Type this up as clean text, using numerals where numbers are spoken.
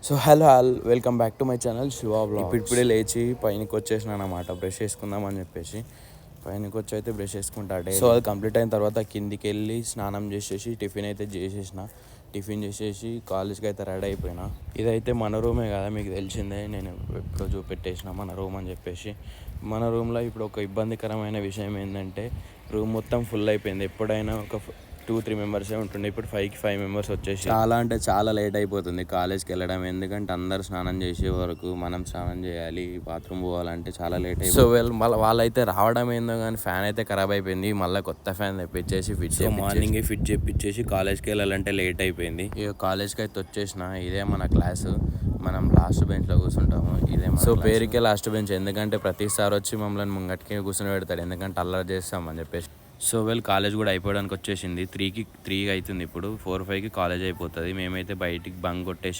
So hello all welcome back to my channel Shiva blog. ఇప్పుడే లేచి పైనకి వచ్చేసినాను అనమాట, బ్రష్ చేసుకుందాం అని చెప్పేసి. పైనకి వచ్చి అయితే బ్రష్ చేసుకుంటా. సో అది కంప్లీట్ అయిన తర్వాత కిందికి వెళ్ళి స్నానం చేసేసి టిఫిన్ అయితే చేసేసిన. టిఫిన్ చేసేసి కాలేజ్కి అయితే రెడీ అయిపోయినా. ఇదైతే మన రూమే కదా, మీకు తెలిసిందే, నేను ఎప్పుడో చూపెట్టేసిన మన రూమ్ అని చెప్పేసి. మన రూమ్లో ఇప్పుడు ఒక ఇబ్బందికరమైన విషయం ఏంటంటే రూమ్ మొత్తం ఫుల్ అయిపోయింది. ఎప్పుడైనా ఒక 2-3 మెంబర్సే ఉంటుండే, ఇప్పుడు 5 మెంబర్స్ వచ్చేసి చాలా అంటే చాలా లేట్ అయిపోతుంది కాలేజ్కి వెళ్ళడం. ఎందుకంటే అందరు స్నానం చేసే వరకు మనం స్నానం చేయాలి, బాత్రూమ్ పోవాలంటే చాలా లేట్ అయిపోయింది. సో వాళ్ళైతే రావడం ఏందో కానీ ఫ్యాన్ అయితే ఖరాబ్ అయిపోయింది. మళ్ళీ కొత్త ఫ్యాన్ తెప్పించేసి మార్నింగ్ ఫిట్ చేపించేసి కాలేజ్కి వెళ్ళాలంటే లేట్ అయిపోయింది. ఇక కాలేజ్కి అయితే వచ్చేసిన. ఇదే మన క్లాసు, మనం లాస్ట్ బెంచ్లో కూర్చుంటాము. ఇదే సో పేరుకే లాస్ట్ బెంచ్, ఎందుకంటే ప్రతిసారి వచ్చి మమ్మల్ని ముంగటికి కూర్చొని పెడతాడు, ఎందుకంటే అల్లరి చేస్తామని చెప్పేసి. సో కాలేజ్ కూడా అయిపోవడానికి వచ్చేసింది. 3 అవుతుంది ఇప్పుడు, 4-5కి కాలేజ్ అయిపోతుంది. మేమైతే బయటికి బంక్ కొట్టేసి